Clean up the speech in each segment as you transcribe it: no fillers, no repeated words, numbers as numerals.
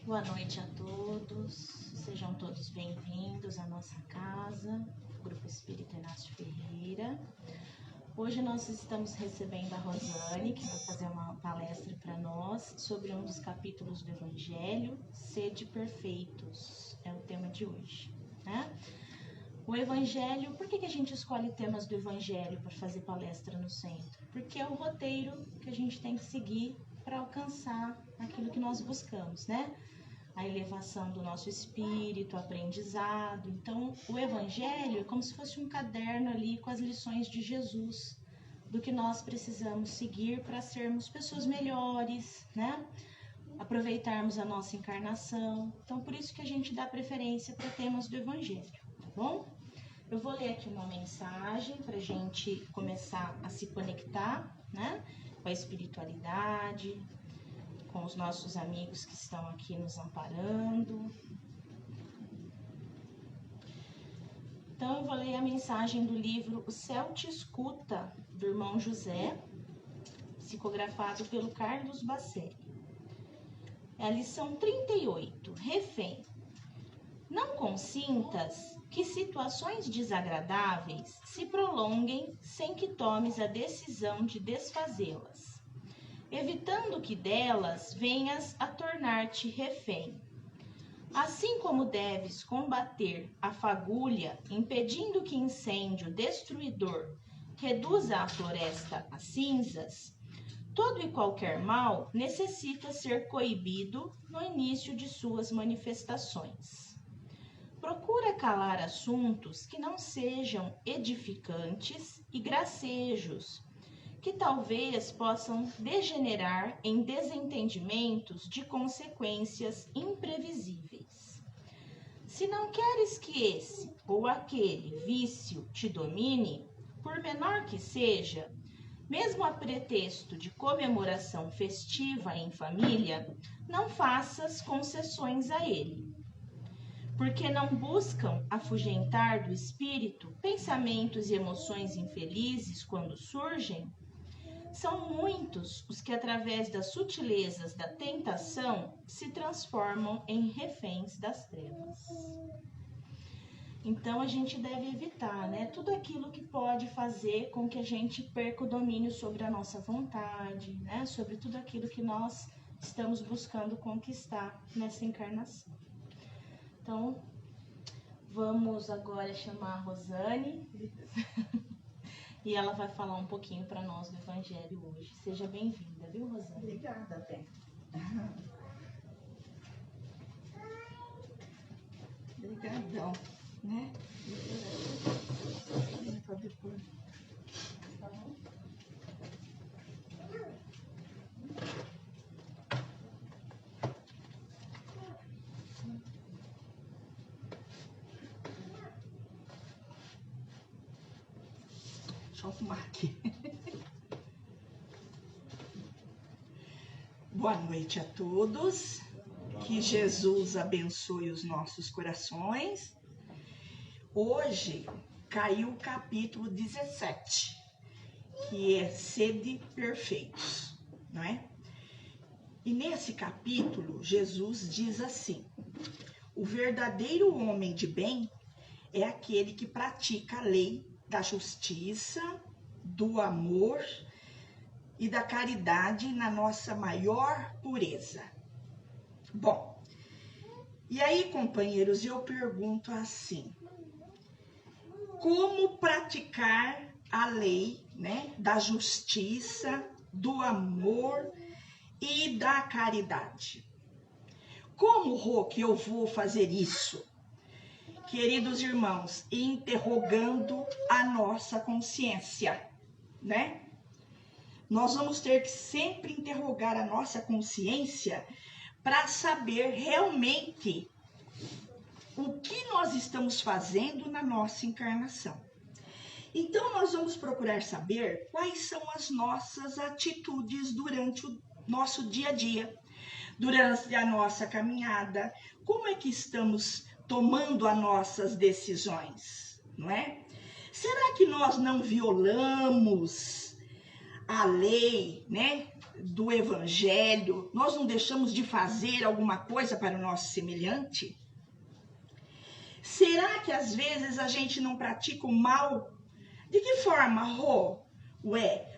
Boa noite a todos, sejam todos bem-vindos à nossa casa, Grupo Espírita Inácio Ferreira. Hoje nós estamos recebendo a Rosane, que vai fazer uma palestra para nós sobre um dos capítulos do Evangelho, Sede Perfeitos, é o tema de hoje, né? O Evangelho, por que a gente escolhe temas do Evangelho para fazer palestra no centro? Porque é o roteiro que a gente tem que seguir para alcançar aquilo que nós buscamos, né? A elevação do nosso espírito, o aprendizado. Então, o Evangelho é como se fosse um caderno ali com as lições de Jesus, do que nós precisamos seguir para sermos pessoas melhores, né? Aproveitarmos a nossa encarnação. Então, por isso que a gente dá preferência para temas do Evangelho, tá bom? Eu vou ler aqui uma mensagem para a gente começar a se conectar, né? Com a espiritualidade, com os nossos amigos que estão aqui nos amparando. Então, eu vou ler a mensagem do livro O Céu Te Escuta, do irmão José, psicografado pelo Carlos Bacelli. É a lição 38, refém. Não consintas que situações desagradáveis se prolonguem sem que tomes a decisão de desfazê-las, evitando que delas venhas a tornar-te refém. Assim como deves combater a fagulha, impedindo que incêndio destruidor reduza a floresta a cinzas, todo e qualquer mal necessita ser coibido no início de suas manifestações. Procura calar assuntos que não sejam edificantes e gracejos, que talvez possam degenerar em desentendimentos de consequências imprevisíveis. Se não queres que esse ou aquele vício te domine, por menor que seja, mesmo a pretexto de comemoração festiva em família, não faças concessões a ele. Porque não buscam afugentar do espírito pensamentos e emoções infelizes quando surgem? São muitos os que, através das sutilezas da tentação, se transformam em reféns das trevas. Então, a gente deve evitar, né? Tudo aquilo que pode fazer com que a gente perca o domínio sobre a nossa vontade, né? Sobre tudo aquilo que nós estamos buscando conquistar nessa encarnação. Então, vamos agora chamar a Rosane. E ela vai falar um pouquinho para nós do Evangelho hoje. Seja bem-vinda, viu, Rosane? Obrigada, Bé. Obrigadão, né? Para depois. Tá bom? Deixa eu arrumar aqui. Boa noite a todos. Que Jesus abençoe os nossos corações. Hoje caiu o capítulo 17, que é Sede Perfeitos, não é? E nesse capítulo, Jesus diz assim: o verdadeiro homem de bem é aquele que pratica a lei da justiça, do amor e da caridade na nossa maior pureza. Bom, e aí, companheiros, eu pergunto assim: como praticar a lei, né, da justiça, do amor e da caridade? Como, Rô, que eu vou fazer isso? Queridos irmãos, interrogando a nossa consciência, né? Nós vamos ter que sempre interrogar a nossa consciência para saber realmente o que nós estamos fazendo na nossa encarnação. Então, nós vamos procurar saber quais são as nossas atitudes durante o nosso dia a dia, durante a nossa caminhada, como é que estamos tomando as nossas decisões, não é? Será que nós não violamos a lei, né, do evangelho, nós não deixamos de fazer alguma coisa para o nosso semelhante? Será que às vezes a gente não pratica o mal? De que forma, Rô?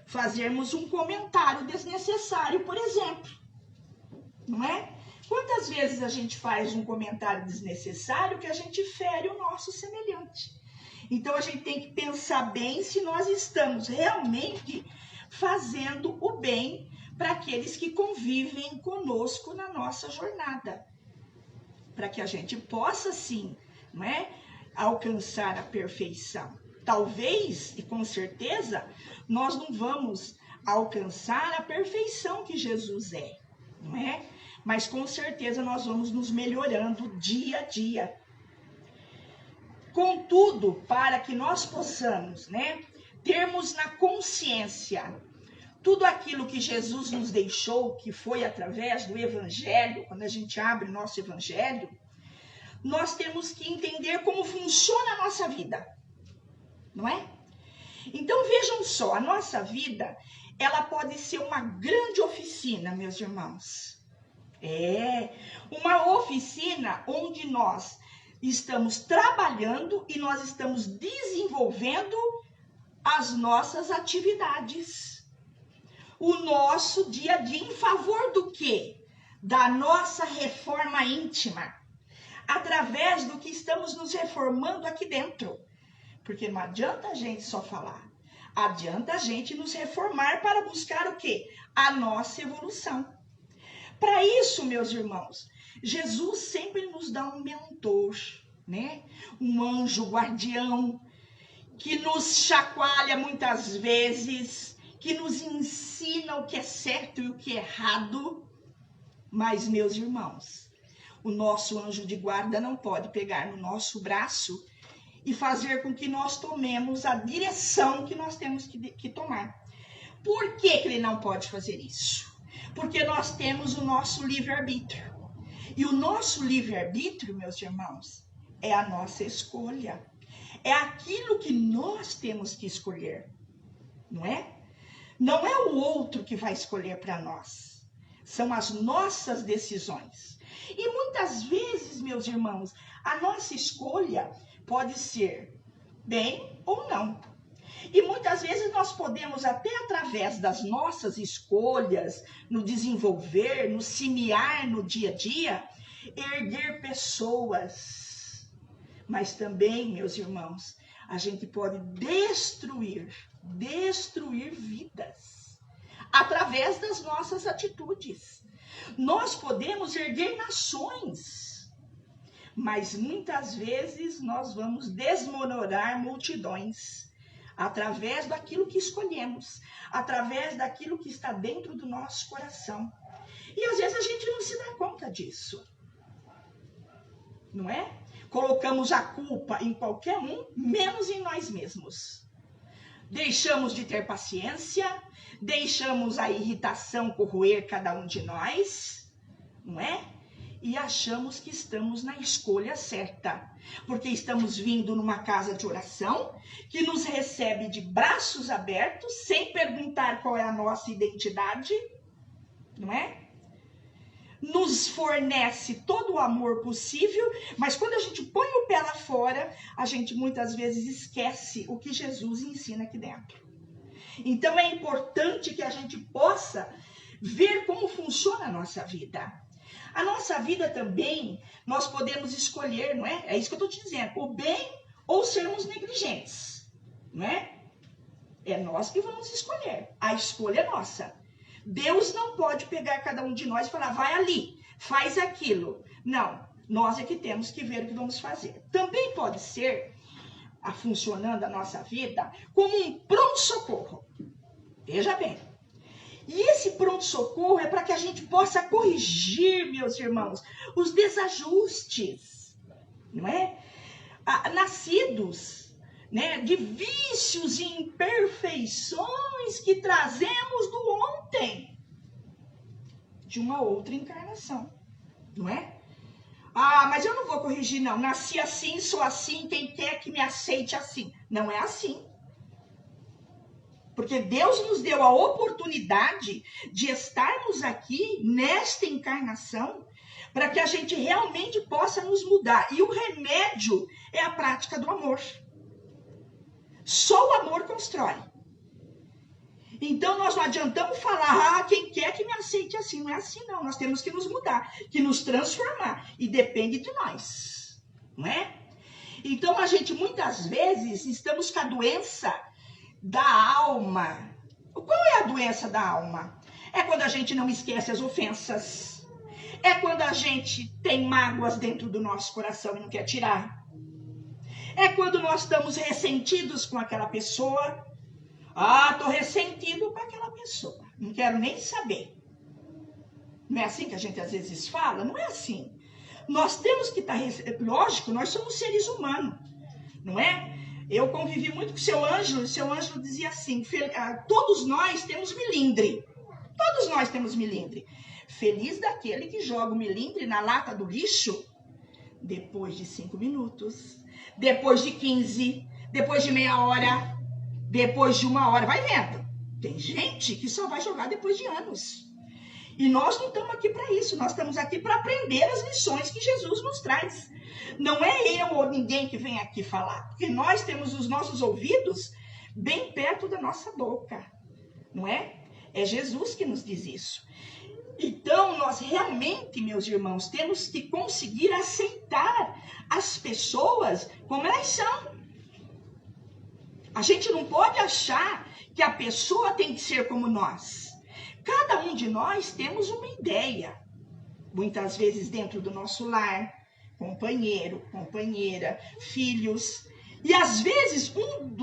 Fazermos um comentário desnecessário, por exemplo. Não é? Quantas vezes a gente faz um comentário desnecessário que a gente fere o nosso semelhante? Então a gente tem que pensar bem se nós estamos realmente fazendo o bem para aqueles que convivem conosco na nossa jornada. Para que a gente possa, sim, não é, alcançar a perfeição. Talvez, e com certeza, nós não vamos alcançar a perfeição que Jesus é, não é? Mas com certeza nós vamos nos melhorando dia a dia. Contudo, para que nós possamos, né, termos na consciência tudo aquilo que Jesus nos deixou, que foi através do Evangelho, quando a gente abre o nosso Evangelho, nós temos que entender como funciona a nossa vida, não é? Então vejam só, a nossa vida, ela pode ser uma grande oficina, meus irmãos. Uma oficina onde nós estamos trabalhando e nós estamos desenvolvendo as nossas atividades. O nosso dia a dia em favor do quê? Da nossa reforma íntima. Através do que estamos nos reformando aqui dentro. Porque não adianta a gente só falar. Adianta a gente nos reformar para buscar o quê? A nossa evolução. Para isso, meus irmãos, Jesus sempre nos dá um mentor, né? Um anjo guardião que nos chacoalha muitas vezes, que nos ensina o que é certo e o que é errado. Mas, meus irmãos, o nosso anjo de guarda não pode pegar no nosso braço e fazer com que nós tomemos a direção que nós temos que tomar. Por que ele não pode fazer isso? Porque nós temos o nosso livre-arbítrio. E o nosso livre-arbítrio, meus irmãos, é a nossa escolha. É aquilo que nós temos que escolher, não é? Não é o outro que vai escolher para nós. São as nossas decisões. E muitas vezes, meus irmãos, a nossa escolha pode ser bem ou não. E muitas vezes nós podemos, até através das nossas escolhas, no desenvolver, no semear no dia a dia, erguer pessoas. Mas também, meus irmãos, a gente pode destruir vidas através das nossas atitudes. Nós podemos erguer nações, mas muitas vezes nós vamos desmoronar multidões através daquilo que escolhemos, através daquilo que está dentro do nosso coração. E às vezes a gente não se dá conta disso, não é? Colocamos a culpa em qualquer um, menos em nós mesmos. Deixamos de ter paciência, deixamos a irritação corroer cada um de nós, não é? E achamos que estamos na escolha certa, porque estamos vindo numa casa de oração que nos recebe de braços abertos, sem perguntar qual é a nossa identidade, não é? Nos fornece todo o amor possível, mas quando a gente põe o pé lá fora, a gente muitas vezes esquece o que Jesus ensina aqui dentro. Então é importante que a gente possa ver como funciona a nossa vida. A nossa vida também, nós podemos escolher, não é? É isso que eu estou te dizendo, o bem ou sermos negligentes, não é? É nós que vamos escolher, a escolha é nossa. Deus não pode pegar cada um de nós e falar, vai ali, faz aquilo. Não, nós é que temos que ver o que vamos fazer. Também pode ser, funcionando a nossa vida, como um pronto-socorro. Veja bem. E esse pronto-socorro é para que a gente possa corrigir, meus irmãos, os desajustes, não é? Nascidos, né, de vícios e imperfeições que trazemos do ontem, de uma outra encarnação, não é? Mas eu não vou corrigir, não. Nasci assim, sou assim, quem quer que me aceite assim. Não é assim. Porque Deus nos deu a oportunidade de estarmos aqui nesta encarnação para que a gente realmente possa nos mudar. E o remédio é a prática do amor. Só o amor constrói. Então, nós não adiantamos falar, quem quer que me aceite assim. Não é assim, não. Nós temos que nos mudar, que nos transformar. E depende de nós, não é? Então, a gente, muitas vezes, estamos com a doença da alma. Qual é a doença da alma? É quando a gente não esquece as ofensas. É quando a gente tem mágoas dentro do nosso coração e não quer tirar. É quando nós estamos ressentidos com aquela pessoa. Tô ressentido com aquela pessoa. Não quero nem saber. Não é assim que a gente às vezes fala? Não é assim. Nós temos que estar... Lógico, nós somos seres humanos. Não é? Eu convivi muito com o seu Ângelo. O seu Ângelo dizia assim, todos nós temos milindre. Todos nós temos milindre. Feliz daquele que joga o milindre na lata do lixo depois de 5 minutos, depois de 15, depois de meia hora, depois de 1 hora. Vai vendo. Tem gente que só vai jogar depois de anos. E nós não estamos aqui para isso. Nós estamos aqui para aprender as lições que Jesus nos traz. Não é eu ou ninguém que vem aqui falar. Porque nós temos os nossos ouvidos bem perto da nossa boca. Não é? É Jesus que nos diz isso. Então, nós realmente, meus irmãos, temos que conseguir aceitar as pessoas como elas são. A gente não pode achar que a pessoa tem que ser como nós. Cada um de nós temos uma ideia. Muitas vezes dentro do nosso lar, companheiro, companheira, filhos. E às vezes um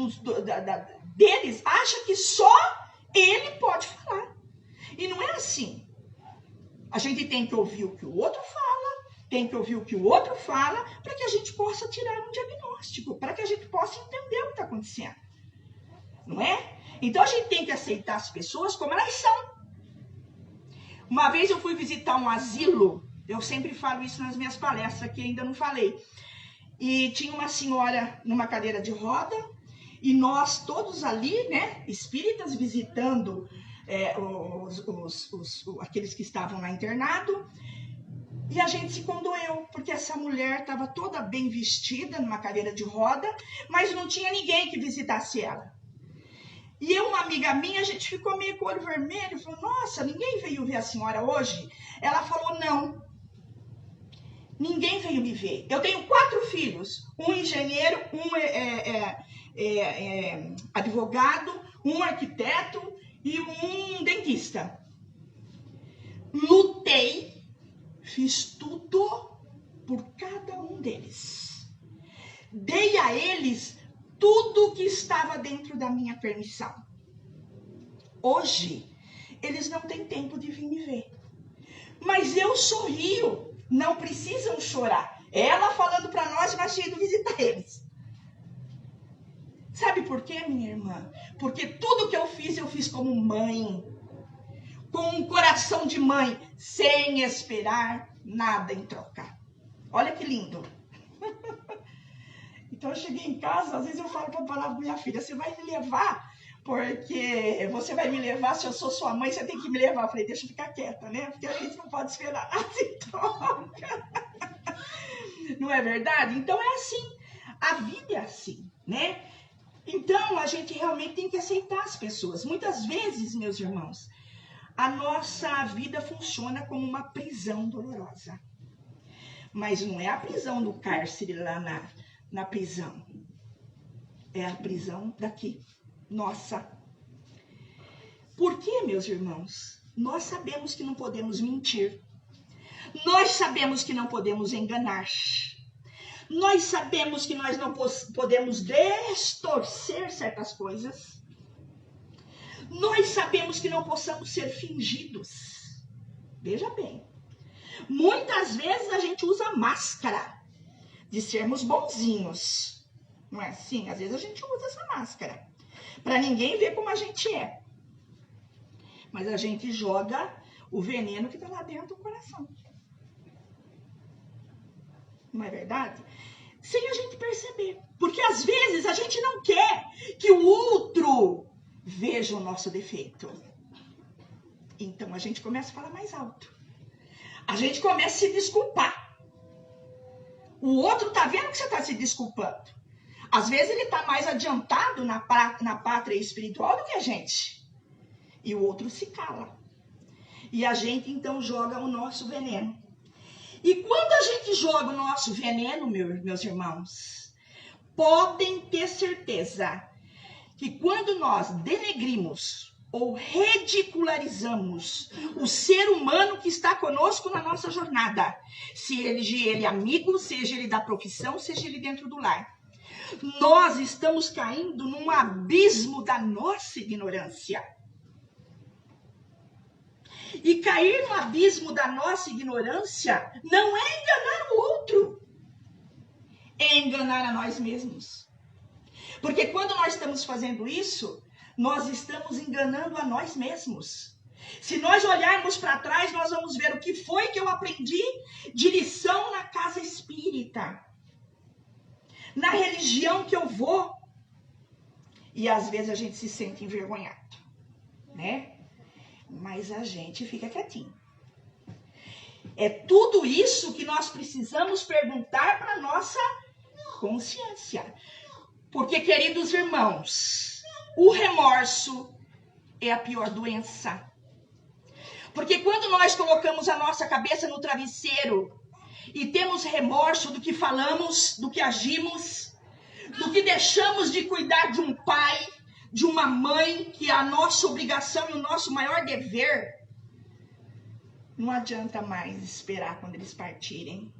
deles acha que só ele pode falar. E não é assim. A gente tem que ouvir o que o outro fala, tem que ouvir o que o outro fala, para que a gente possa tirar um diagnóstico, para que a gente possa entender o que está acontecendo. Não é? Então a gente tem que aceitar as pessoas como elas são. Uma vez eu fui visitar um asilo, eu sempre falo isso nas minhas palestras, que ainda não falei. E tinha uma senhora numa cadeira de roda, e nós todos ali, né, espíritas, visitando aqueles que estavam lá internado, e a gente se condoeu, porque essa mulher estava toda bem vestida numa cadeira de roda, mas não tinha ninguém que visitasse ela. E eu, uma amiga minha, a gente ficou meio com o olho vermelho, falou, nossa, ninguém veio ver a senhora hoje? Ela falou, não, ninguém veio me ver. Eu tenho 4 filhos, um engenheiro, um advogado, um arquiteto e um dentista. Lutei, fiz tudo por cada um deles. Dei a eles tudo que estava dentro da minha permissão. Hoje, eles não têm tempo de vir me ver. Mas eu sorrio, não precisam chorar. Ela falando para nós, nós tínhamos ido visitar eles. Sabe por quê, minha irmã? Porque tudo que eu fiz como mãe. Com um coração de mãe, sem esperar nada em troca. Olha que lindo. Então eu cheguei em casa, às vezes eu falo para minha filha, você vai me levar, porque você vai me levar, se eu sou sua mãe, você tem que me levar. Eu falei, deixa eu ficar quieta, né? Porque a gente não pode esperar nada em troca. Não é verdade? Então é assim, a vida é assim, né? Então a gente realmente tem que aceitar as pessoas. Muitas vezes, meus irmãos, a nossa vida funciona como uma prisão dolorosa. Mas não é a prisão do cárcere lá na prisão. É a prisão daqui, nossa. Por quê, meus irmãos? Nós sabemos que não podemos mentir. Nós sabemos que não podemos enganar. Nós sabemos que nós não podemos distorcer certas coisas. Nós sabemos que não possamos ser fingidos. Veja bem. Muitas vezes a gente usa máscara de sermos bonzinhos. Não é assim? Às vezes a gente usa essa máscara para ninguém ver como a gente é. Mas a gente joga o veneno que está lá dentro do coração. Não é verdade? Sem a gente perceber. Porque às vezes a gente não quer que o outro veja o nosso defeito. Então a gente começa a falar mais alto. A gente começa a se desculpar. O outro tá vendo que você tá se desculpando. Às vezes ele tá mais adiantado na pátria espiritual do que a gente. E o outro se cala. E a gente então joga o nosso veneno. E quando a gente joga o nosso veneno, meus irmãos, podem ter certeza que quando nós denegrimos ou ridicularizamos o ser humano que está conosco na nossa jornada, seja ele amigo, seja ele da profissão, seja ele dentro do lar, nós estamos caindo num abismo da nossa ignorância. E cair no abismo da nossa ignorância não é enganar o outro, é enganar a nós mesmos. Porque quando nós estamos fazendo isso, nós estamos enganando a nós mesmos. Se nós olharmos para trás, nós vamos ver o que foi que eu aprendi de lição na casa espírita, na religião que eu vou. E às vezes a gente se sente envergonhado, né? Mas a gente fica quietinho. É tudo isso que nós precisamos perguntar para a nossa consciência. Porque, queridos irmãos, o remorso é a pior doença. Porque quando nós colocamos a nossa cabeça no travesseiro e temos remorso do que falamos, do que agimos, do que deixamos de cuidar de um pai, de uma mãe, que é a nossa obrigação e o nosso maior dever, não adianta mais esperar quando eles partirem.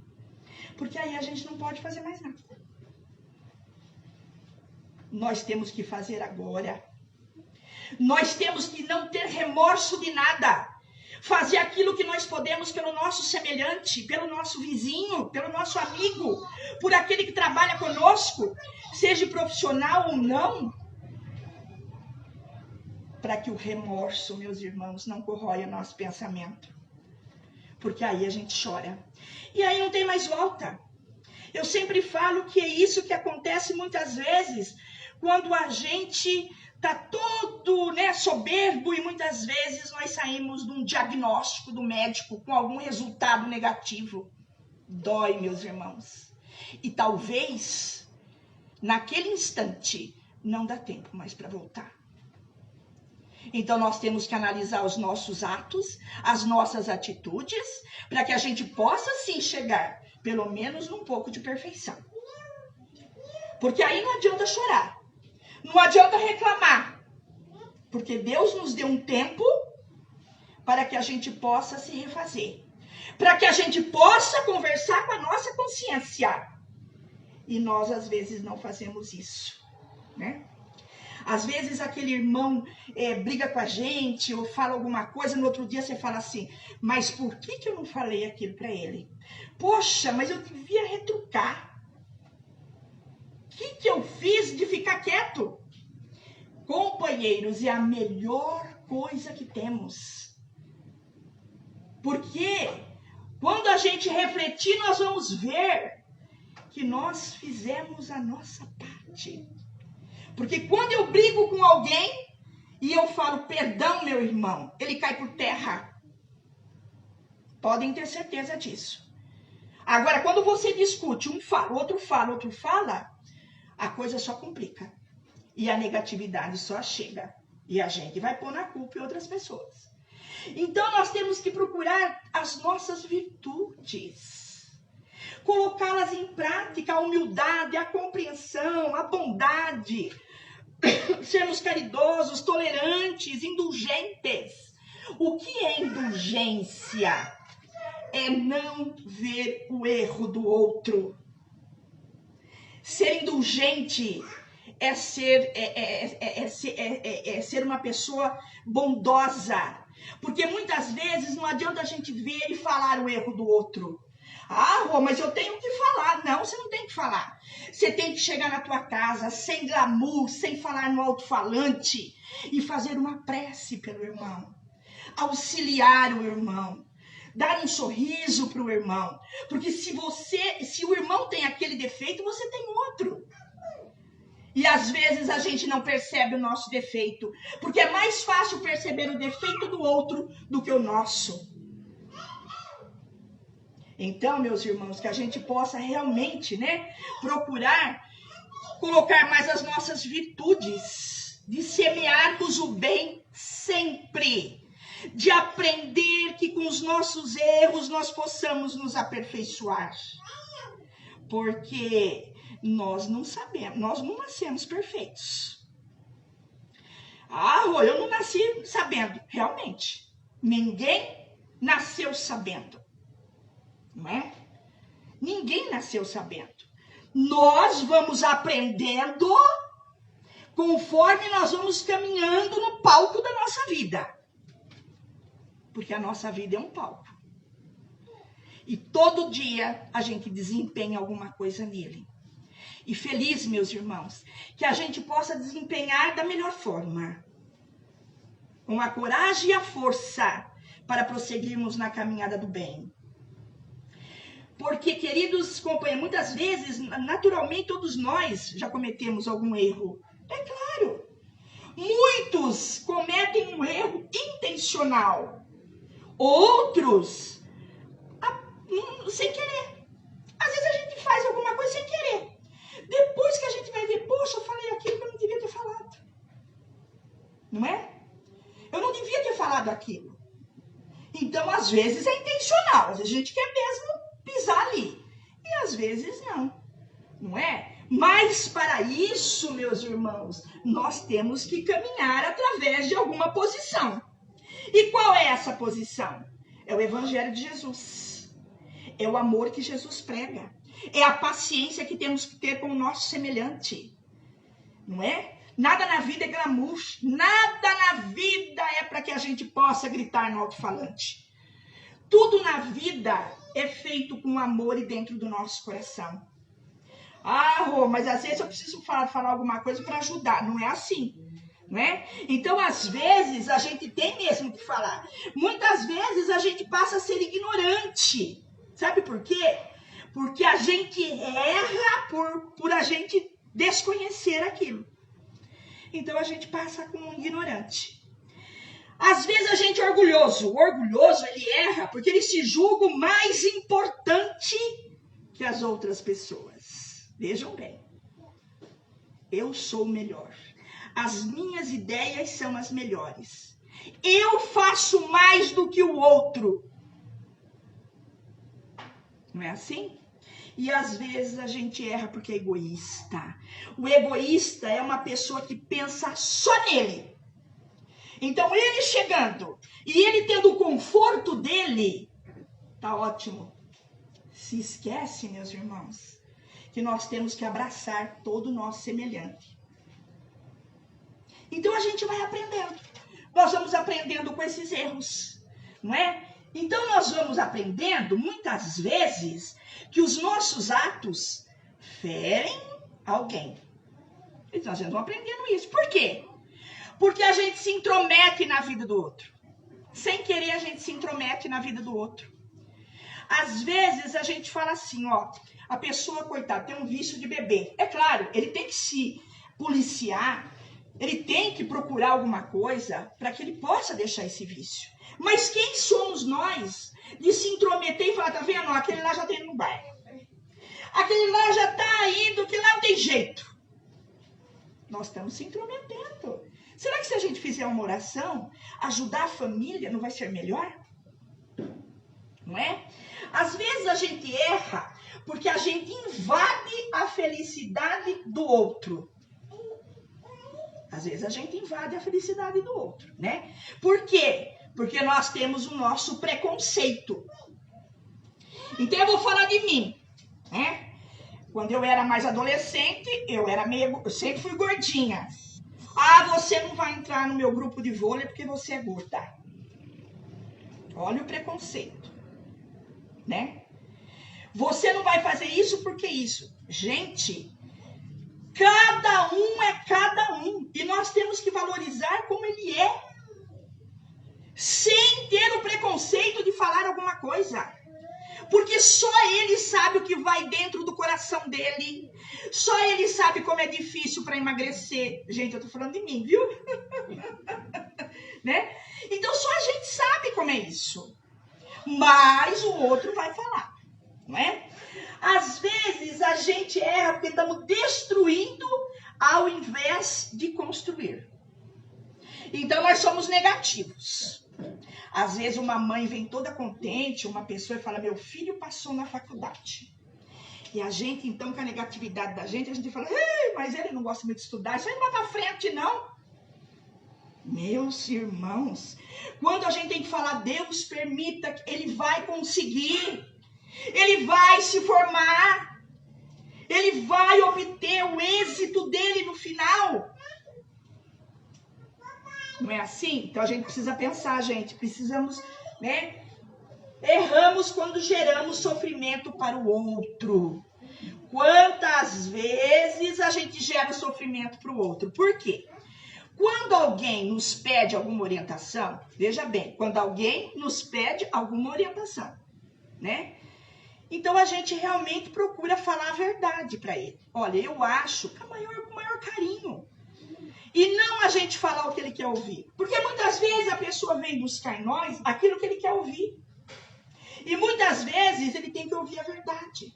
Porque aí a gente não pode fazer mais nada. Nós temos que fazer agora. Nós temos que não ter remorso de nada. Fazer aquilo que nós podemos pelo nosso semelhante, pelo nosso vizinho, pelo nosso amigo, por aquele que trabalha conosco, seja profissional ou não, para que o remorso, meus irmãos, não corroia nosso pensamento. Porque aí a gente chora. E aí não tem mais volta. Eu sempre falo que é isso que acontece muitas vezes, quando a gente está todo, soberbo, e muitas vezes nós saímos de um diagnóstico do médico com algum resultado negativo. Dói, meus irmãos. E talvez, naquele instante, não dá tempo mais para voltar. Então nós temos que analisar os nossos atos, as nossas atitudes, para que a gente possa sim chegar, pelo menos, num pouco de perfeição. Porque aí não adianta chorar, não adianta reclamar, porque Deus nos deu um tempo para que a gente possa se refazer, para que a gente possa conversar com a nossa consciência. E nós às vezes não fazemos isso, né? Às vezes aquele irmão briga com a gente ou fala alguma coisa, no outro dia você fala assim, mas por que eu não falei aquilo para ele? Poxa, mas eu devia retrucar. O que eu fiz de ficar quieto? Companheiros, é a melhor coisa que temos. Porque quando a gente refletir, nós vamos ver que nós fizemos a nossa parte. Porque quando eu brigo com alguém e eu falo, perdão, meu irmão, ele cai por terra. Podem ter certeza disso. Agora, quando você discute, um fala, outro fala, a coisa só complica. E a negatividade só chega. E a gente vai pôr na culpa em outras pessoas. Então, nós temos que procurar as nossas virtudes. Colocá-las em prática, a humildade, a compreensão, a bondade, sermos caridosos, tolerantes, indulgentes. O que é indulgência? É não ver o erro do outro. Ser indulgente é ser uma pessoa bondosa. Porque muitas vezes não adianta a gente ver e falar o erro do outro. Ah, Rô, mas eu tenho que falar. Não, você não tem que falar. Você tem que chegar na tua casa sem glamour, sem falar no alto-falante e fazer uma prece pelo irmão. Auxiliar o irmão. Dar um sorriso para o irmão. Porque se o irmão tem aquele defeito, você tem outro. E às vezes a gente não percebe o nosso defeito, porque é mais fácil perceber o defeito do outro do que o nosso. Então, meus irmãos, que a gente possa realmente, né, procurar colocar mais as nossas virtudes, de semearmos o bem sempre, de aprender que com os nossos erros nós possamos nos aperfeiçoar. Porque nós não sabemos, nós não nascemos perfeitos. Eu não nasci sabendo. Realmente, ninguém nasceu sabendo. Não é? Ninguém nasceu sabendo. Nós vamos aprendendo conforme nós vamos caminhando no palco da nossa vida. Porque a nossa vida é um palco. E todo dia a gente desempenha alguma coisa nele. E feliz, meus irmãos, que a gente possa desempenhar da melhor forma. Com a coragem e a força para prosseguirmos na caminhada do bem. Porque, queridos companheiros, muitas vezes, naturalmente, todos nós já cometemos algum erro. É claro. Muitos cometem um erro intencional. Outros, sem querer. Às vezes a gente faz alguma coisa sem querer. Depois que a gente vai ver, poxa, eu falei aquilo que eu não devia ter falado. Não é? Eu não devia ter falado aquilo. Então, às vezes é intencional. Às vezes a gente quer mesmo pisar ali. E às vezes não. Não é? Mas para isso, meus irmãos, nós temos que caminhar através de alguma posição. E qual é essa posição? É o Evangelho de Jesus. É o amor que Jesus prega. É a paciência que temos que ter com o nosso semelhante. Não é? Nada na vida é glamour. Nada na vida é para que a gente possa gritar no alto-falante. Tudo na vida é feito com amor e dentro do nosso coração. Rô, mas às vezes eu preciso falar alguma coisa para ajudar. Não é assim. Né? Então, às vezes, a gente tem mesmo que falar. Muitas vezes, a gente passa a ser ignorante. Sabe por quê? Porque a gente erra por a gente desconhecer aquilo. Então, a gente passa como um ignorante. Às vezes, a gente é orgulhoso. O orgulhoso, ele erra porque ele se julga o mais importante que as outras pessoas. Vejam bem. Eu sou o melhor. As minhas ideias são as melhores. Eu faço mais do que o outro. Não é assim? E às vezes a gente erra porque é egoísta. O egoísta é uma pessoa que pensa só nele. Então ele chegando e ele tendo o conforto dele, tá ótimo. Se esquece, meus irmãos, que nós temos que abraçar todo o nosso semelhante. Então a gente vai aprendendo. Nós vamos aprendendo com esses erros, não é? Então nós vamos aprendendo, muitas vezes, que os nossos atos ferem alguém. Então nós vamos aprendendo isso. Por quê? Porque a gente se intromete na vida do outro. Sem querer a gente se intromete na vida do outro. Às vezes a gente fala assim, a pessoa, coitada, tem um vício de beber. É claro, ele tem que se policiar. Ele tem que procurar alguma coisa para que ele possa deixar esse vício. Mas quem somos nós de se intrometer e falar, tá vendo? Aquele lá já tá indo no bar. Aquele lá já tá indo, que lá não tem jeito. Nós estamos se intrometendo. Será que se a gente fizer uma oração, ajudar a família, não vai ser melhor? Não é? Às vezes a gente erra porque a gente invade a felicidade do outro. Às vezes a gente invade a felicidade do outro, né? Por quê? Porque nós temos o nosso preconceito. Então eu vou falar de mim, né? Quando eu era mais adolescente, eu sempre fui gordinha. Você não vai entrar no meu grupo de vôlei porque você é gorda. Olha o preconceito, né? Você não vai fazer isso porque isso. Gente, cada um é cada um. E nós temos que valorizar como ele é. Sem ter o preconceito de falar alguma coisa. Porque só ele sabe o que vai dentro do coração dele. Só ele sabe como é difícil para emagrecer. Gente, eu tô falando de mim, viu? Né? Então só a gente sabe como é isso. Mas o outro vai falar, não é? Às vezes a gente erra porque estamos destruindo ao invés de construir. Então nós somos negativos. Às vezes uma mãe vem toda contente, uma pessoa e fala, meu filho passou na faculdade. E a gente, então, com a negatividade da gente, a gente fala, mas ele não gosta muito de estudar, isso aí não vai pra frente, não. Meus irmãos, quando a gente tem que falar, Deus permita que ele vai conseguir, ele vai se formar, ele vai obter o êxito dele no final. Não é assim? Então a gente precisa pensar, gente, precisamos, né? Erramos quando geramos sofrimento para o outro. Quantas vezes a gente gera sofrimento para o outro? Por quê? Quando alguém nos pede alguma orientação, veja bem, quando alguém nos pede alguma orientação, né? Então a gente realmente procura falar a verdade para ele. Olha, eu acho com o maior carinho. E não a gente falar o que ele quer ouvir. Porque muitas vezes a pessoa vem buscar em nós aquilo que ele quer ouvir. E muitas vezes ele tem que ouvir a verdade.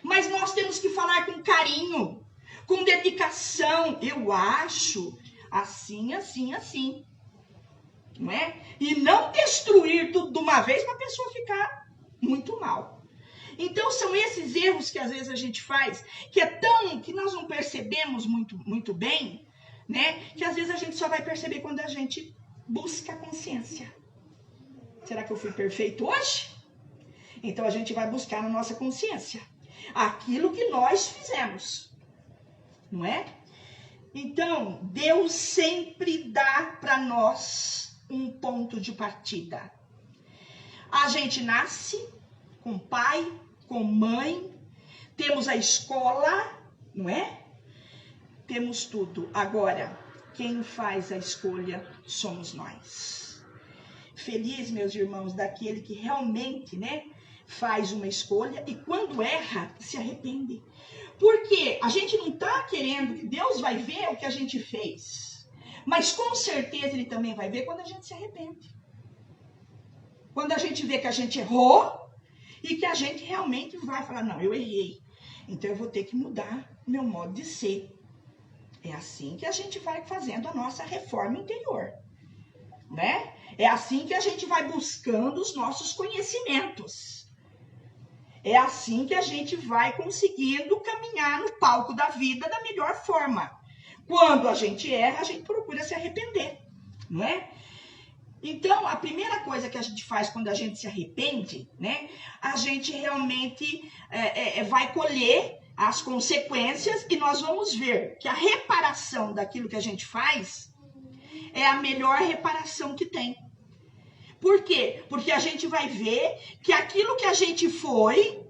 Mas nós temos que falar com carinho, com dedicação. Eu acho assim, assim, assim. Não é? E não destruir tudo de uma vez para a pessoa ficar muito mal. Então são esses erros que às vezes a gente faz, que nós não percebemos muito bem, né? Que às vezes a gente só vai perceber quando a gente busca a consciência. Será que eu fui perfeito hoje? Então a gente vai buscar na nossa consciência aquilo que nós fizemos, não é? Então Deus sempre dá para nós um ponto de partida. A gente nasce com pai, com mãe, temos a escola, não é? Temos tudo. Agora, quem faz a escolha somos nós. Feliz, meus irmãos, daquele que realmente, né, faz uma escolha e quando erra, se arrepende. Porque a gente não está querendo que Deus vai ver o que a gente fez. Mas com certeza ele também vai ver quando a gente se arrepende. Quando a gente vê que a gente errou e que a gente realmente vai falar, não, eu errei. Então eu vou ter que mudar meu modo de ser. É assim que a gente vai fazendo a nossa reforma interior, né? É assim que a gente vai buscando os nossos conhecimentos. É assim que a gente vai conseguindo caminhar no palco da vida da melhor forma. Quando a gente erra, a gente procura se arrepender, não é? Então, a primeira coisa que a gente faz quando a gente se arrepende, né? A gente realmente vai colher as consequências e nós vamos ver que a reparação daquilo que a gente faz é a melhor reparação que tem. Por quê? Porque a gente vai ver que aquilo que a gente foi,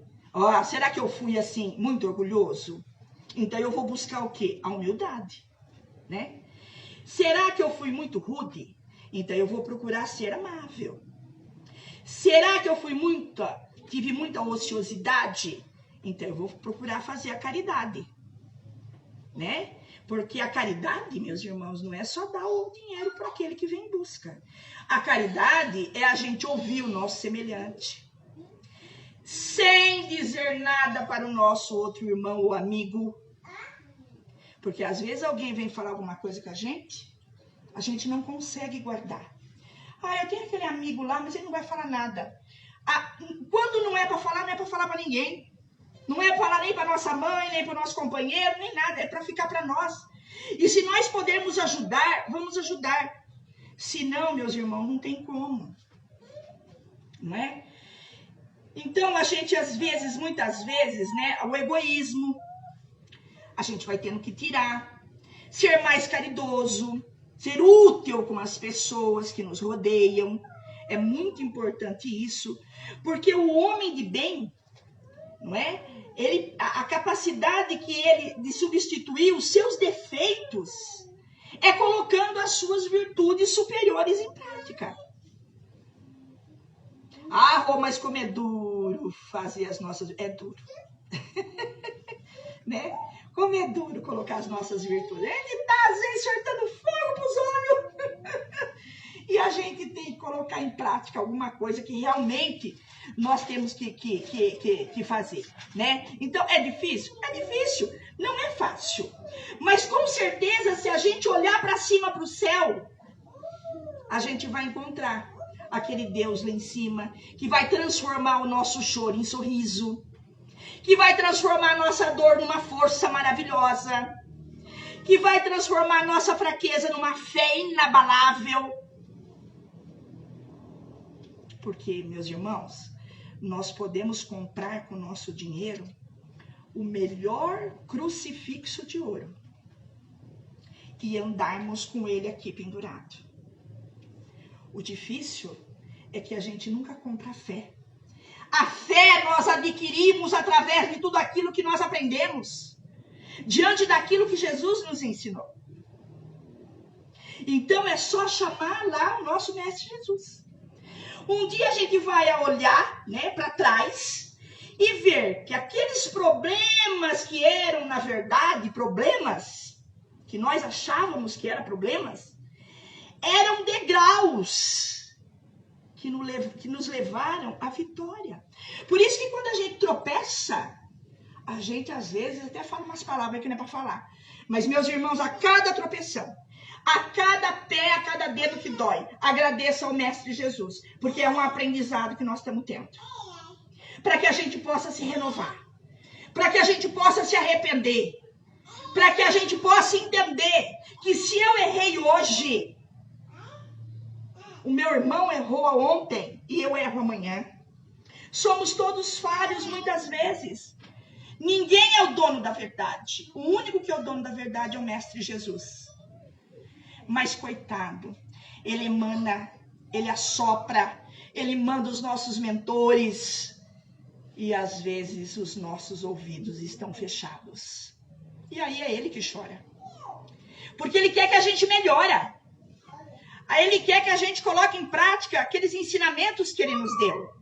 será que eu fui assim muito orgulhoso? Então eu vou buscar o quê? A humildade, né? Será que eu fui muito rude? Então eu vou procurar ser amável. Será que eu tive muita ociosidade? Então eu vou procurar fazer a caridade, né? Porque a caridade, meus irmãos, não é só dar o dinheiro para aquele que vem em busca. A caridade é a gente ouvir o nosso semelhante, sem dizer nada para o nosso outro irmão ou amigo. Porque às vezes alguém vem falar alguma coisa com a gente não consegue guardar. Eu tenho aquele amigo lá, mas ele não vai falar nada. Quando não é para falar, não é para falar para ninguém. Não é para falar nem para nossa mãe, nem para o nosso companheiro, nem nada. É para ficar para nós. E se nós pudermos ajudar, vamos ajudar. Se não, meus irmãos, não tem como. Não é? Então, a gente, muitas vezes, né, o egoísmo, a gente vai tendo que tirar. Ser mais caridoso, ser útil com as pessoas que nos rodeiam. É muito importante isso. Porque o homem de bem, não é? A capacidade de substituir os seus defeitos é colocando as suas virtudes superiores em prática. Ah, Rô, mas como é duro fazer as nossas... É duro. Né? Como é duro colocar as nossas virtudes. Ele tá, às vezes, soltando fogo pros olhos. E a gente tem que colocar em prática alguma coisa que realmente nós temos que fazer, né? Então, é difícil? É difícil. Não é fácil. Mas, com certeza, se a gente olhar para cima, para o céu, a gente vai encontrar aquele Deus lá em cima, que vai transformar o nosso choro em sorriso, que vai transformar a nossa dor numa força maravilhosa, que vai transformar a nossa fraqueza numa fé inabalável. Porque, meus irmãos, nós podemos comprar com o nosso dinheiro o melhor crucifixo de ouro e andarmos com ele aqui pendurado. O difícil é que a gente nunca compra a fé. A fé nós adquirimos através de tudo aquilo que nós aprendemos, diante daquilo que Jesus nos ensinou. Então é só chamar lá o nosso Mestre Jesus. Um dia a gente vai olhar, né, para trás e ver que aqueles problemas que eram, na verdade, problemas, que nós achávamos que eram problemas, eram degraus que nos levaram à vitória. Por isso que quando a gente tropeça, a gente às vezes até fala umas palavras que não é para falar. Mas, meus irmãos, a cada tropeção, a cada pé, a cada dedo que dói, agradeça ao Mestre Jesus, porque é um aprendizado que nós estamos tendo. Para que a gente possa se renovar, para que a gente possa se arrepender, para que a gente possa entender que se eu errei hoje, o meu irmão errou ontem e eu erro amanhã. Somos todos falhos muitas vezes. Ninguém é o dono da verdade. O único que é o dono da verdade é o Mestre Jesus. Mas coitado, ele emana, ele assopra, ele manda os nossos mentores e às vezes os nossos ouvidos estão fechados. E aí é ele que chora. Porque ele quer que a gente melhore. Aí ele quer que a gente coloque em prática aqueles ensinamentos que ele nos deu.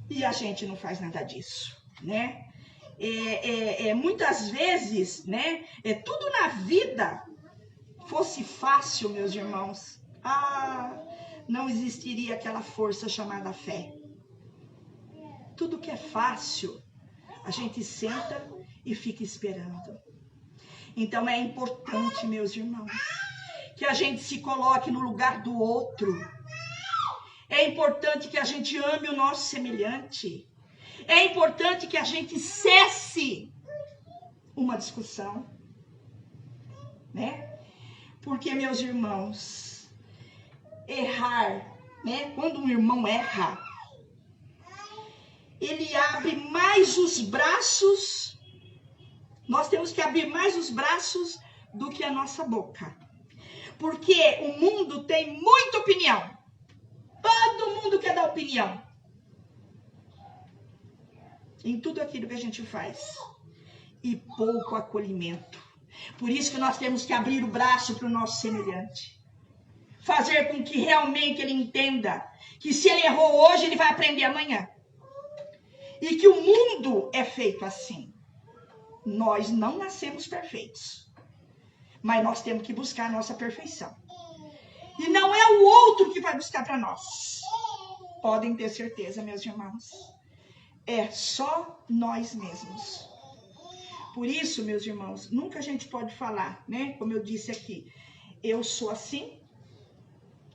E a gente não faz nada disso, né? Muitas vezes, né? Tudo na vida fosse fácil, meus irmãos. Não existiria aquela força chamada fé. Tudo que é fácil, a gente senta e fica esperando. Então é importante, meus irmãos, que a gente se coloque no lugar do outro. É importante que a gente ame o nosso semelhante. É importante que a gente cesse uma discussão, né? Porque, meus irmãos, errar, né? Quando um irmão erra, ele abre mais os braços. Nós temos que abrir mais os braços do que a nossa boca. Porque o mundo tem muita opinião. Todo mundo quer dar opinião em tudo aquilo que a gente faz. E pouco acolhimento. Por isso que nós temos que abrir o braço para o nosso semelhante. Fazer com que realmente ele entenda que se ele errou hoje, ele vai aprender amanhã. E que o mundo é feito assim. Nós não nascemos perfeitos. Mas nós temos que buscar a nossa perfeição. E não é o outro que vai buscar para nós. Podem ter certeza, meus irmãos. É só nós mesmos. Por isso, meus irmãos, nunca a gente pode falar, né? Como eu disse aqui, eu sou assim.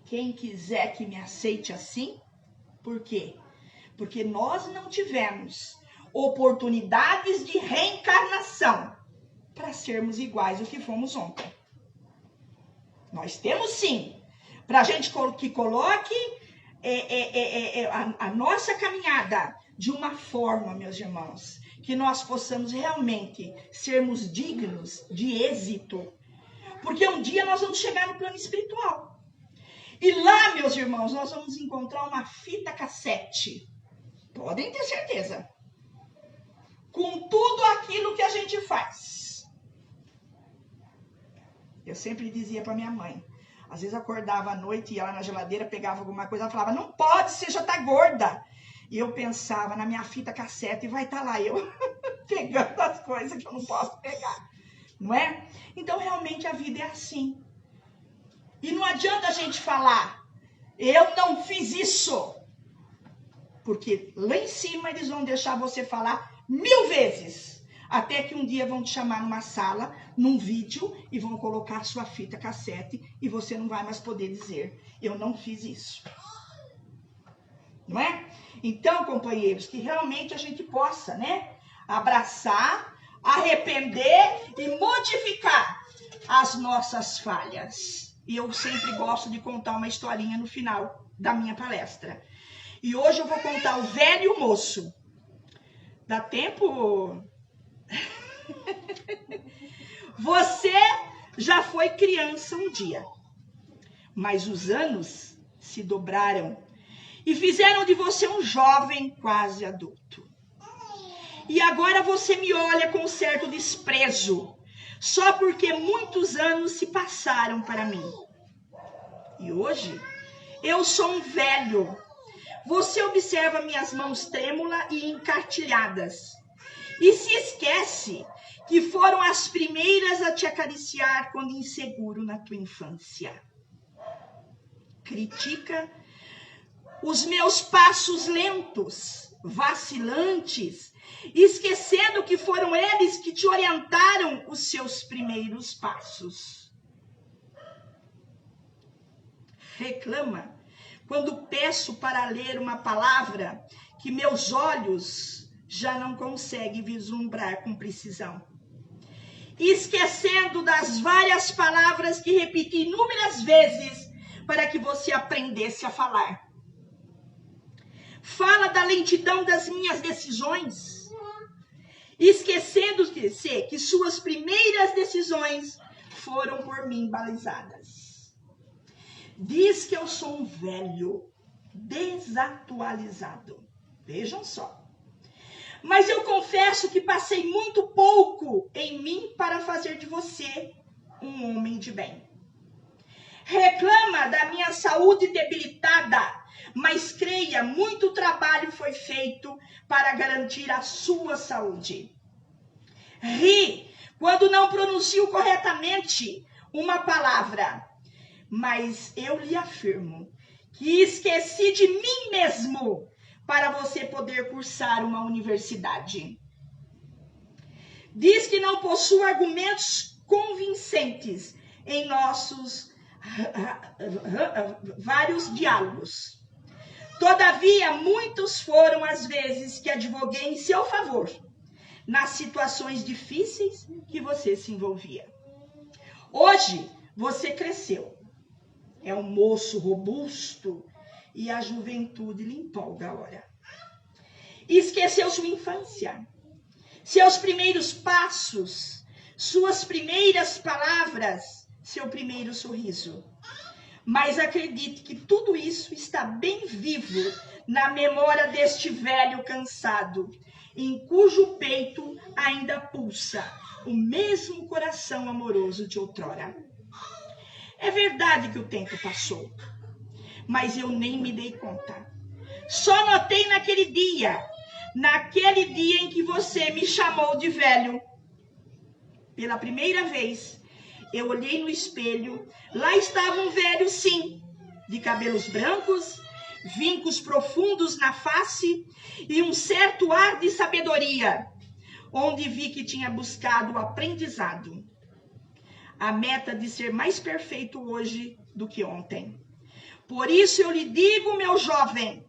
Quem quiser que me aceite assim. Por quê? Porque nós não tivemos oportunidades de reencarnação para sermos iguais ao que fomos ontem. Nós temos sim. Para a gente que coloque a nossa caminhada de uma forma, meus irmãos, que nós possamos realmente sermos dignos de êxito. Porque um dia nós vamos chegar no plano espiritual. E lá, meus irmãos, nós vamos encontrar uma fita cassete. Podem ter certeza. Com tudo aquilo que a gente faz. Eu sempre dizia para minha mãe, Às vezes eu acordava à noite, ia lá na geladeira, pegava alguma coisa, ela falava, não pode, você já tá gorda. E eu pensava na minha fita cassete e vai estar lá eu pegando as coisas que eu não posso pegar, não é? Então, realmente, a vida é assim. E não adianta a gente falar, eu não fiz isso. Porque lá em cima eles vão deixar você falar 1000 vezes. Até que um dia vão te chamar numa sala, num vídeo, e vão colocar a sua fita cassete e você não vai mais poder dizer, eu não fiz isso. Não é? Então, companheiros, que realmente a gente possa, né, abraçar, arrepender e modificar as nossas falhas. E eu sempre gosto de contar uma historinha no final da minha palestra. E hoje eu vou contar o velho e o moço. Dá tempo? Você já foi criança um dia, mas os anos se dobraram e fizeram de você um jovem quase adulto. E agora você me olha com certo desprezo, só porque muitos anos se passaram para mim. E hoje eu sou um velho. Você observa minhas mãos trêmulas e encartilhadas e se esquece que foram as primeiras a te acariciar quando inseguro na tua infância. Critica os meus passos lentos, vacilantes, esquecendo que foram eles que te orientaram os seus primeiros passos. Reclama quando peço para ler uma palavra que meus olhos já não conseguem vislumbrar com precisão. Esquecendo das várias palavras que repeti inúmeras vezes para que você aprendesse a falar. Fala da lentidão das minhas decisões, esquecendo-se que suas primeiras decisões foram por mim balizadas. Diz que eu sou um velho desatualizado. Vejam só. Mas eu confesso que passei muito pouco em mim para fazer de você um homem de bem. Reclama da minha saúde debilitada, mas creia, muito trabalho foi feito para garantir a sua saúde. Ri quando não pronuncio corretamente uma palavra, mas eu lhe afirmo que esqueci de mim mesmo para você poder cursar uma universidade. Diz que não possui argumentos convincentes em nossos vários diálogos. Todavia, muitos foram as vezes que advoguei em seu favor, nas situações difíceis que você se envolvia. Hoje, você cresceu. É um moço robusto e a juventude lhe empolga agora. Esqueceu sua infância, seus primeiros passos, suas primeiras palavras, seu primeiro sorriso. Mas acredite que tudo isso está bem vivo na memória deste velho cansado, em cujo peito ainda pulsa o mesmo coração amoroso de outrora. É verdade que o tempo passou, mas eu nem me dei conta. Só notei naquele dia em que você me chamou de velho. Pela primeira vez, eu olhei no espelho, lá estava um velho, sim, de cabelos brancos, vincos profundos na face e um certo ar de sabedoria, onde vi que tinha buscado o aprendizado. A meta de ser mais perfeito hoje do que ontem. Por isso eu lhe digo, meu jovem,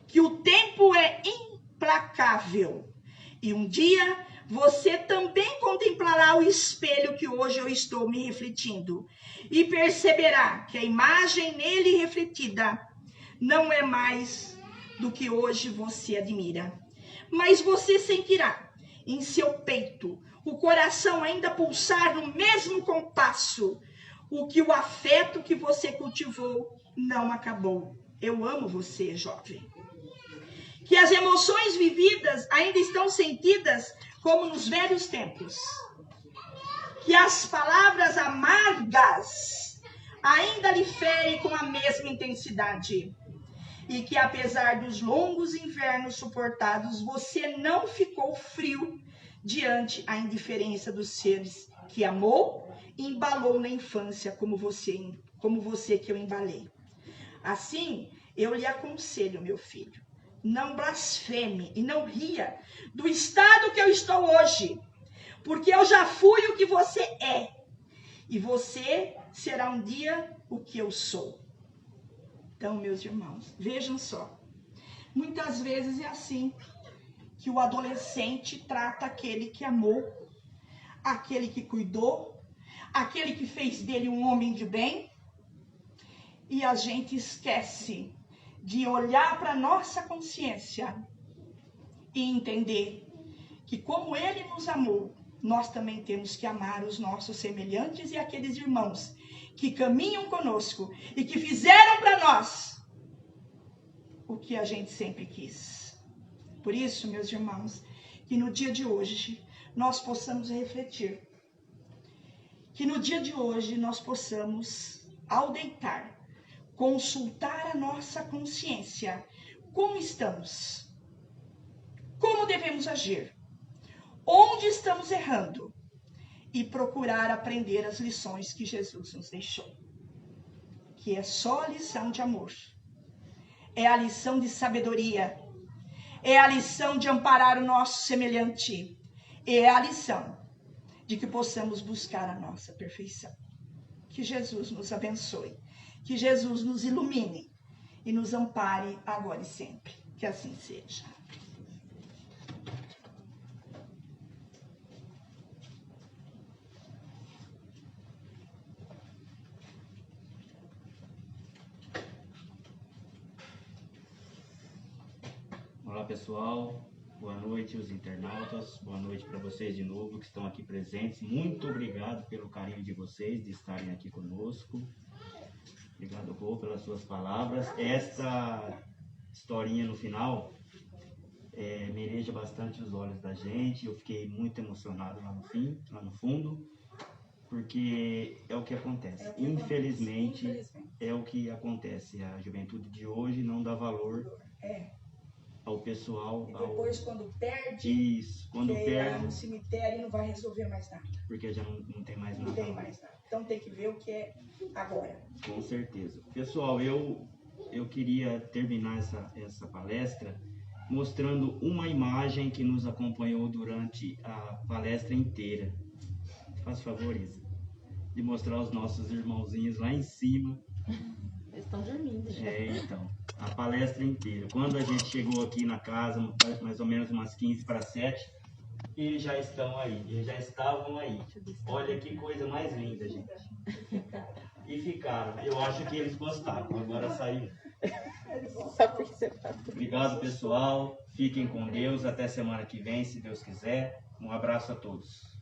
que o tempo é implacável. E um dia você também contemplará o espelho que hoje eu estou me refletindo. E perceberá que a imagem nele refletida não é mais do que hoje você admira. Mas você sentirá em seu peito o coração ainda pulsar no mesmo compasso, o que o afeto que você cultivou não acabou. Eu amo você, jovem. Que as emoções vividas ainda estão sentidas como nos velhos tempos. Que as palavras amargas ainda lhe fere com a mesma intensidade. E que apesar dos longos invernos suportados, você não ficou frio diante a indiferença dos seres que amou e embalou na infância como você que eu embalei. Assim, eu lhe aconselho, meu filho, não blasfeme e não ria do estado que eu estou hoje, porque eu já fui o que você é, e você será um dia o que eu sou. Então, meus irmãos, vejam só, muitas vezes é assim que o adolescente trata aquele que amou, aquele que cuidou, aquele que fez dele um homem de bem, e a gente esquece de olhar para a nossa consciência e entender que como ele nos amou, nós também temos que amar os nossos semelhantes e aqueles irmãos que caminham conosco e que fizeram para nós o que a gente sempre quis. Por isso, meus irmãos, que no dia de hoje nós possamos refletir, que no dia de hoje nós possamos, ao deitar, consultar a nossa consciência, como estamos, como devemos agir, onde estamos errando, e procurar aprender as lições que Jesus nos deixou, que é só a lição de amor, é a lição de sabedoria, é a lição de amparar o nosso semelhante, é a lição de que possamos buscar a nossa perfeição. Que Jesus nos abençoe, que Jesus nos ilumine e nos ampare agora e sempre. Que assim seja. Olá pessoal, boa noite os internautas, boa noite para vocês de novo que estão aqui presentes. Muito obrigado pelo carinho de vocês de estarem aqui conosco. Obrigado, Rô, pelas suas palavras. Essa historinha no final mereja bastante os olhos da gente. Eu fiquei muito emocionado lá no fundo, porque é o que acontece. Infelizmente, é o que acontece. A juventude de hoje não dá valor ao pessoal. E depois, quando perde, isso, quando quer ir lá no cemitério e não vai resolver mais nada. Porque já não tem mais nada. Não tem mais nada. Então tem que ver o que é agora. Com certeza. Pessoal, eu queria terminar essa palestra mostrando uma imagem que nos acompanhou durante a palestra inteira. Faz favor, Isa, de mostrar os nossos irmãozinhos lá em cima. Eles estão dormindo já. Então, a palestra inteira. Quando a gente chegou aqui na casa, mais ou menos umas 15:07, eles já estão aí, eles já estavam aí. Olha que coisa mais linda, gente. E ficaram. Eu acho que eles gostaram. Agora saiu. Obrigado, pessoal. Fiquem com Deus. Até semana que vem, se Deus quiser. Um abraço a todos.